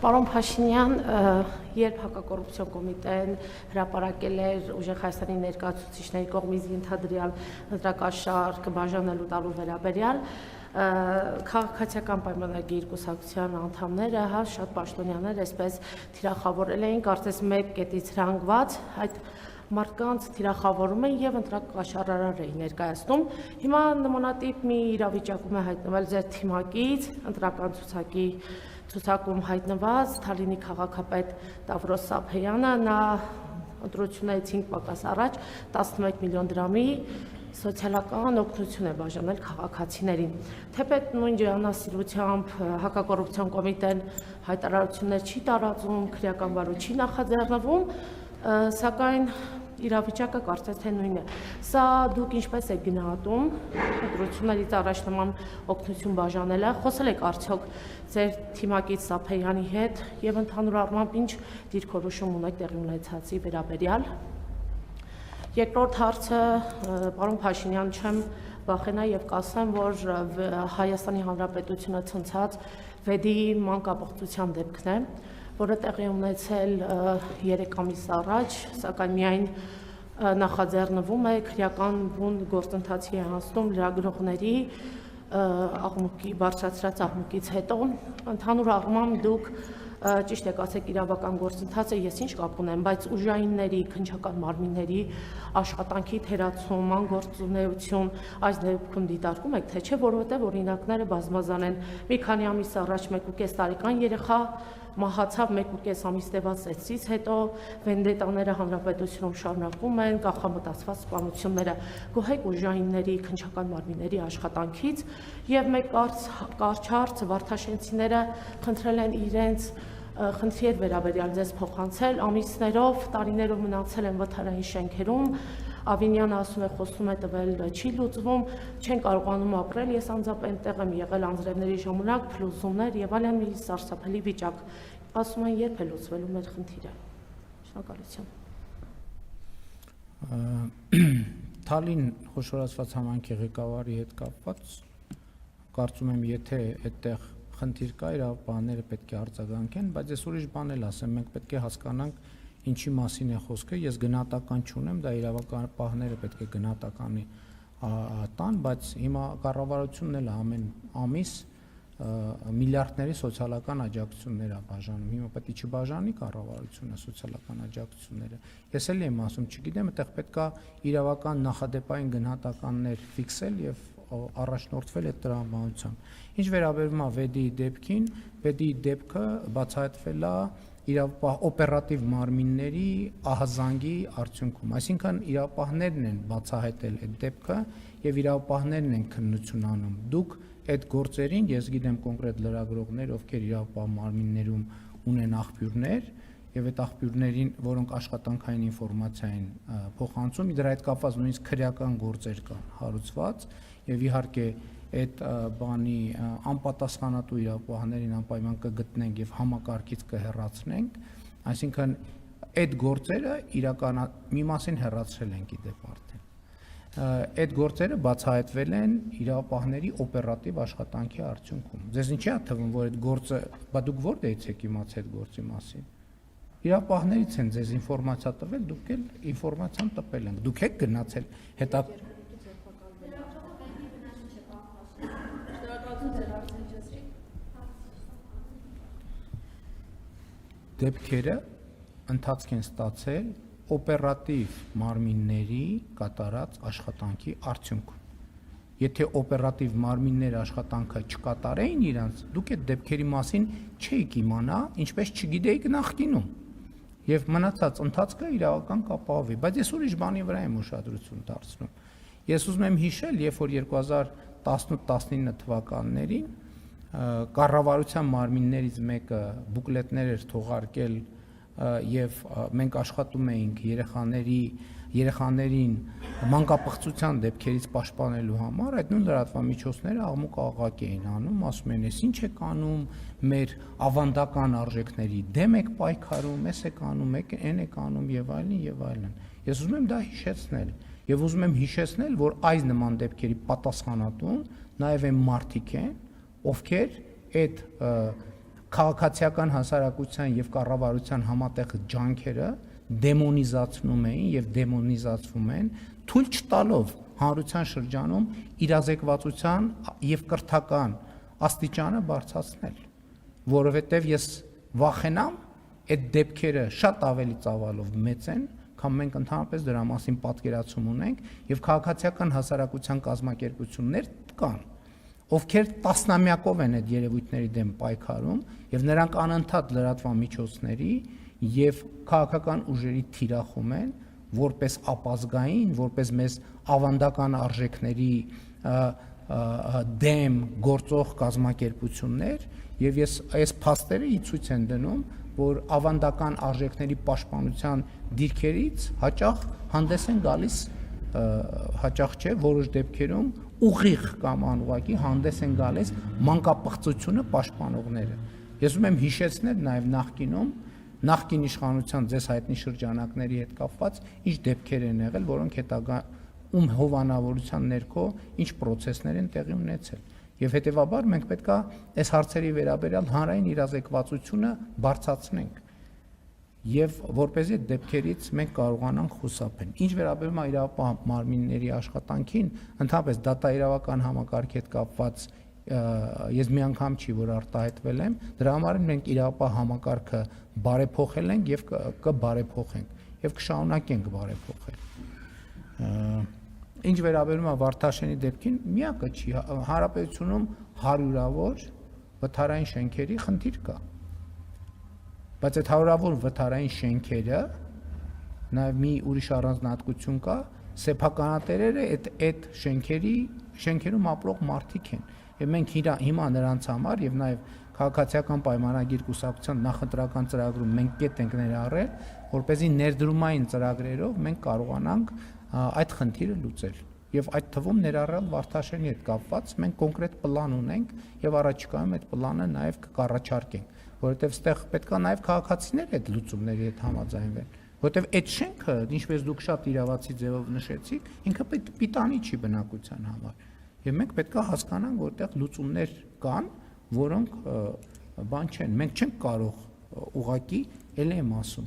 Պարոն Փաշինյան, երբ հակակոռուպցիոն կոմիտեն հրապարակել էր ուժեղ Հայաստանի ներկայացուցիչների կողմից ենթադրյալ ընտրակաշառք բաժանելու տալու վերաբերյալ, քաղաքացիական պայմանագիր կուսակցության անդամները, շատ պաշտոնյաներ այսպես թիրախավորել էին, կարծես մեկ կետից հրանգված, այդ մարդկանց թիրախավորում են եւ ընտրակաշառարար էին ներկայացնում։ Հիմա նմանատիպ մի իրավիճակում է հայտնվել ձեր թիմակից, ընտրական ցուցակում հայտնված Թալինի քաղաքապետ Տավրոս Սափեյանը, նա ընտրություններից 5 պակաս առաջ 11 միլիոն դրամի սոցիալական օգնություն է բաժանել քաղաքացիներին։ Թեպետ նույն ջանասիրությամբ հակակոռուպցիոն կոմիտեն հայտարարություններ չի տարածում, քրեական վարույթ չի նախաձեռնվում, սակայն իրավիճակը կարծես թե նույնն է։ Սա դուք ինչպես եք գնահատում ընտրություններից առաջ նման օգնություն բաժանելը, խոսել եք արդյոք ձեր թիմակից Սափեյանի հետ եւ ընդհանուր առմամբ ինչ դիրքորոշում ունեք տեղի ունեցածի վերաբերյալ։ Երկրորդ հարցը, պարոն Փաշինյան, չեմ վախենա եւ կասեմ, որ Հայաստանի Հանրապետությունը ցնցած վեդի մանկապղծության դեպքն է, որը տեղի ունեցել 3 ամիս առաջ, սակայն միայն նախաձեռնվում է քրեական բուն գործընթացի է հասնում լրագրողների բարձրացրած աղմուկից հետո, ընդհանուր առմամբ դուք ճիշտ եք ասեք իրավական գործընթացը ես ինչ կապ ունեմ, բայց ուժայինների, քննչական մարմինների աշխատանքի թերացում, անգործունեություն այս դեպքում դիտարկում եք, թե չէ, որովհետև օրինակները բազմազան են։ Մի քանի ամիս առաջ 1.5 տարեկան երեխա մահացավ 1.5 ամիս տևած ծեծից հետո, վենդետաները հանրապետությունում շարունակվում են, կանխամտածված սպանությունները, գոհեք ուժայինների, քննչական մարմինների աշխատանքից եւ մեկ կարճ հարց Վարդաշենցիները խնդրել են իրենց խնդրի վերաբերյալ ձեզ փոխանցել, ամիսներով, տարիներով մնացել են վթարային շենքերում, Ավինյանը ասում է խոսում է տվել չի լուծվում, չեն կարողանում ապրել, ես անձամբ այնտեղ եմ եղել անձրևների ժամանակ, փլուզումներ եւ այլն մի սարսափելի վիճակ։ Ասում են երբ է լուծվելու մեր խնդիրը։ Շնորհակալություն։ Թալին խոշորացված համայնքի ղեկավարի հետ կապված կարծում եմ եթե այդտեղ խնդիր կա, իրավաբանները պետք է արձագանքեն, բայց ես ուրիշ բան էլ ասեմ, մենք պետք է հասկանանք ինչի մասին է խոսքը, ես գնահատական չունեմ, դա իրավական պահները պետք է գնահատականի տան, բայց հիմա կառավարությունն էլ ամեն ամիս միլիարդների սոցիալական աջակցություններ է բաժանում, հիմա պետք է չբաժանի կառավարությունը սոցիալական աջակցությունները։ Ես էլ եմ ասում, չգիտեմ, այդտեղ պետք է իրավական նախադեպային գնահատականներ ֆիքսել եւ առաջնորդվել այդ տրամաբանությամբ։ Ինչ վերաբերում է վեդի դեպքին, վեդի դեպքը բացահայտվել է օպերատիվ մարմինների ահազանգի արդյունքում, այսինքն իրավապահներն են բացահայտել այդ դեպքը եւ իրավապահներն են քննություն անում։ Դուք այդ գործերին, ես գիտեմ կոնկրետ լրագրողներ, ովքեր իրավապահ մարմիններում ունեն աղբյուրներ եւ այդ աղբյուրներին, որոնք աշխատանքային ինֆորմացիա են փոխանցում, դրա հետ կապված նույնիսկ քրեական գործեր կան հարուցված եւ իհարկե այդ բանի անպատասխանատու իրավապահներին անպայման կգտնենք եւ համակարգից կհեռացնենք, այսինքն այդ գործերը մի մասին հեռացրել ենք իդեպ արդեն։ Այդ գործերը բացահայտվել են իրավապահների օպերատիվ աշխատանքի արդյունքում։ Ձեզ ինչի է թվում, որ այդ գործը, բա դուք որտեղից եք իմացել այդ գործի մասին։ Իրավապահներից են ձեզ ինֆորմացիա տվել, դուք էլ ինֆորմացիան տպել եք։ Դուք եք գնացել հետա դեպքերը ընթացք են ստացել օպերատիվ մարմինների կատարած աշխատանքի արդյունքում։ Եթե օպերատիվ մարմինները աշխատանքը չկատարեին իրանց, դուք այդ դեպքերի մասին չէիք իմանա, ինչպես չգիտեիք նախկինում։ Եվ մնացած ընթացքը իրավական կապահովի, բայց ես ուրիշ բանի վրա եմ ուշադրություն դարձնում։ Ես ուզում եմ հիշել, երբ որ 2018-19 թվականներին կառավարության մարմիններից մեկը բուկլետներ էր թողարկել եւ մենք աշխատում էինք երեխաներին մանկապղծության դեպքերից պաշտպանելու համար, այդ նույն լրատվամիջոցները աղմուկ աղաղակ էին անում, ասում են, ես ինչ եք անում, մեր ավանդական արժեքների դեմ եք պայքարում, ես եք անում, այն եք անում եւ այլն եւ այլն։ Ես ուզում եմ դա հիշեցնել եւ ուզում եմ հիշեցնել, որ այս նման դեպքերի պատասխանատուն նաեւ այն մարդիկ են, ովքեր այդ քաղաքացիական հասարակության եւ կառավարության համատեղ ջանքերը դեմոնիզացնում էին եւ դեմոնիզացվում են, թույլ չտալով հանրության շրջանում իրազեկվածության եւ կրթական աստիճանը բարձրացնել, որովհետեւ ես վախենամ այդ դեպքերը շատ ավելի ծավալով մեծ են, քան մենք ընդհանրապես դրա մասին պատկերացում ունենք եւ քաղաքացիական հասարակության կազմակերպություններ կան, ովքեր տասնամյակով են այդ երևույթների դեմ պայքարում եւ նրանք անընդհատ լրատվամիջոցների եւ քաղաքական ուժերի թիրախում են որպես ապազգային, որպես մեզ ավանդական արժեքների դեմ գործող կազմակերպություններ եւ ես այս փաստերը ցույց են դնում, որ ավանդական արժեքների պաշտպանության դիրքերից հաճախ հանդես են գալիս, հաճախ չէ, որոշ դեպքերում ուղիղ կամ անուղղակի հանդես են գալիս մանկապղծությունը պաշտպանողները։ Ես ուզում եմ հիշեցնել նաեւ նախկին իշխանության ձեզ հայտնի շրջանակների հետ կապված ինչ դեպքեր են եղել, որոնք հետագա ում հովանավորության ներքո ինչ process-ներ են տեղի ունեցել։ Եվ հետեւաբար մենք պետք է այս հարցերի վերաբերյալ հանրային իրազեկվածությունը բարձրացնենք եւ որպեսզի դեպքերից մենք կարողանանք խուսափել։ Ինչ վերաբերում է իրավապահ մարմինների աշխատանքին, ընդհանրապես դատաիրավական համակարգի հետ կապված ես մի անգամ չի որ արտահայտվել եմ, դրա համար մենք իրավապահ համակարգը բարեփոխել ենք եւ կբարեփոխենք եւ կշարունակենք բարեփոխել։ Ինչ վերաբերում է Վարդաշենի դեպքին, միակը չի, հանրապետությունում հարյուրավոր վթարային շենքերի խնդիր կա։ Բայց այդ հարյուրավոր վթարային շենքերը նաև մի ուրիշ առանձնահատկություն կա, սեփականատերերը այդ շենքերում ապրող մարդիկ են։ Եվ մենք հիմա նրանց համար եւ նաև քաղաքացիական պայմանագիր կուսակցության նախընտրական ծրագրում մենք կետ ենք ներառել, որպեսզի ներդրումային ծրագրերով մենք կարողանանք այդ խնդիրը լուծել եւ այդ թվում ներառյալ Վարդաշենի հետ կապված մենք կոնկրետ պլան ունենք եւ առաջիկայում այդ պլանը նաեւ կառաջարկենք, որովհետեւ այստեղ պետքա նաեւ քաղաքացիները այդ լուծումների հետ համաձայնվեն, որովհետեւ այդ շենքը, ինչպես դուք շատ իրավացի ձևով նշեցիք, ինքը պիտանի չի բնակության համար եւ մենք պետքա հասկանանք, որ այդտեղ լուծումներ կան, որոնք բան չեն, մենք չենք կարող ուղակի ել եմ ասում,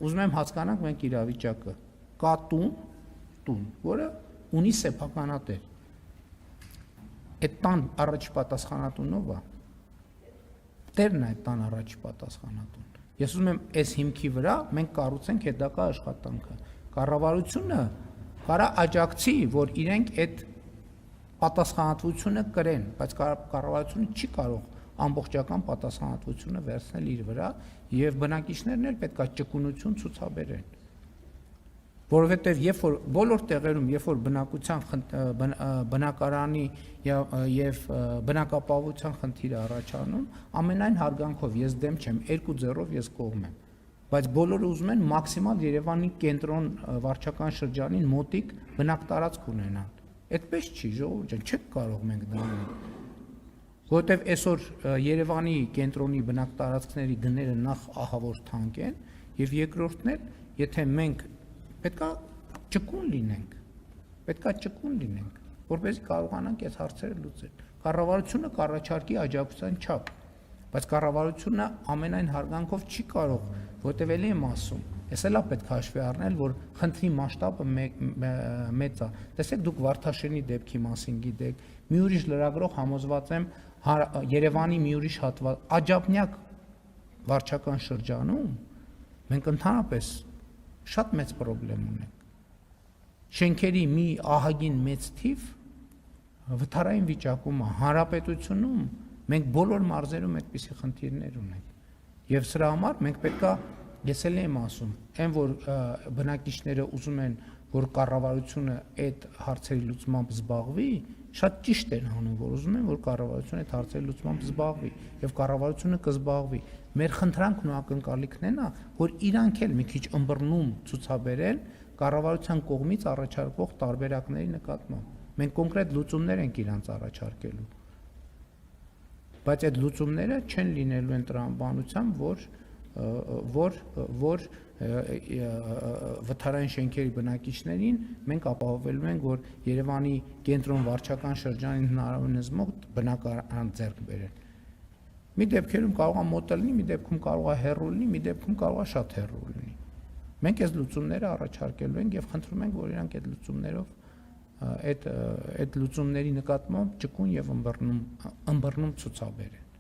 ուզում եմ հասկանանք մենք իրավիճակը, կա տուն, որը ունի սեփականատեր, այդ տան առաջ պատասխանատունով է, տերն է այդ տան առաջ պատասխանատուն, ես ուզում եմ այս հիմքի վրա մենք կառուցենք հետագա աշխատանքը, կառավարությունը կարա աջակցի, որ իրենք այդ պատասխանատվությունը կրեն, բայց կառավարությունը չի կարող ամբողջական պատասխանատվությունը վերցնել իր վրա եւ բնակիչներն էլ պետք է ճկունություն ցուցաբերեն, որովհետեւ երբ որ բոլոր տեղերում, երբ որ բնակության բնակարանի եւ բնակապահովության խնդիրը առաջանում, ամենայն հարգանքով ես դեմ չեմ, 2 ձեռով ես կողմ եմ, բայց բոլորը ուզում են մաքսիմալ Երևանի կենտրոն վարչական շրջանին մոտիկ բնակտարածք ունենան։ Այդպես չի, ժողովուրդ ջան, չեք կարող մենք դա անել, որովհետև այսօր Երևանի կենտրոնի բնակտարածքների գները նախ ահավոր թանկ են եւ երկրորդն էլ, եթե մենք պետքա ճկուն լինենք, որպեսզի կարողանանք այս հարցերը լուծել։ Կառավարությունը կառաջարկի աջակցության չափ, բայց կառավարությունը ամենայն հարգանքով չի կարող, որտեղ էլի եմ ասում, ես էլա պետք է հաշվի առնել, որ խնդրի մասշտաբը մեծ է։ Տեսեք, դուք Վարդաշենի դեպքի մասին գիտեք, մի ուրիշ լրագրող համոզված եմ Երևանի մի ուրիշ հատված Աջափնյակ վարչական շրջանում մենք ընդհանրապես շատ մեծ խնդրեմ ունենք։ Շենքերի մի ահագին մեծ թիվ վթարային վիճակում է, հանրապետությունում մենք բոլոր մարզերում այդպիսի խնդիրներ ունենք։ Եվ սրա համար մենք պետքա, ես էլ եմ ասում, այն որ բնակիչները ուզում են, որ կառավարությունը այդ հարցերի լուծմամբ զբաղվի, շատ ճիշտ են անում, որ ուզում են, որ կառավարությունը այդ հարցերի լուծմամբ զբաղվի, եւ կառավարությունը կզբաղվի։ Մեր խնդրանքն ու ակնկալիքն է նա, որ իրանք էլ մի քիչ ըմբռնում ցուցաբերել կառավարության կողմից առաջարկվող տարբերակների նկատմամբ։ Մենք կոնկրետ լուծումներ ենք իրանց առաջարկելու։ Բայց այդ լուծումները չեն լինելու են տրամաբանությամբ, որ վթարային շենքերի բնակիչներին մենք ապահովելու ենք, որ Երևանի կենտրոն վարչական շրջանին հնարավորինս մոտ բնակարան ձեռք բերեն։ Մի դեպքերում կարող է մոտ լինի, մի դեպքում կարող է հեռու լինի, մի դեպքում կարող է շատ հեռու լինի։ Մենք այս լուծումները առաջարկելու ենք եւ խնդրում ենք, որ իրանք այդ լուծումներով այդ լուծումների նկատմամբ ճկուն եւ ըմբռնում ցուցաբերեն։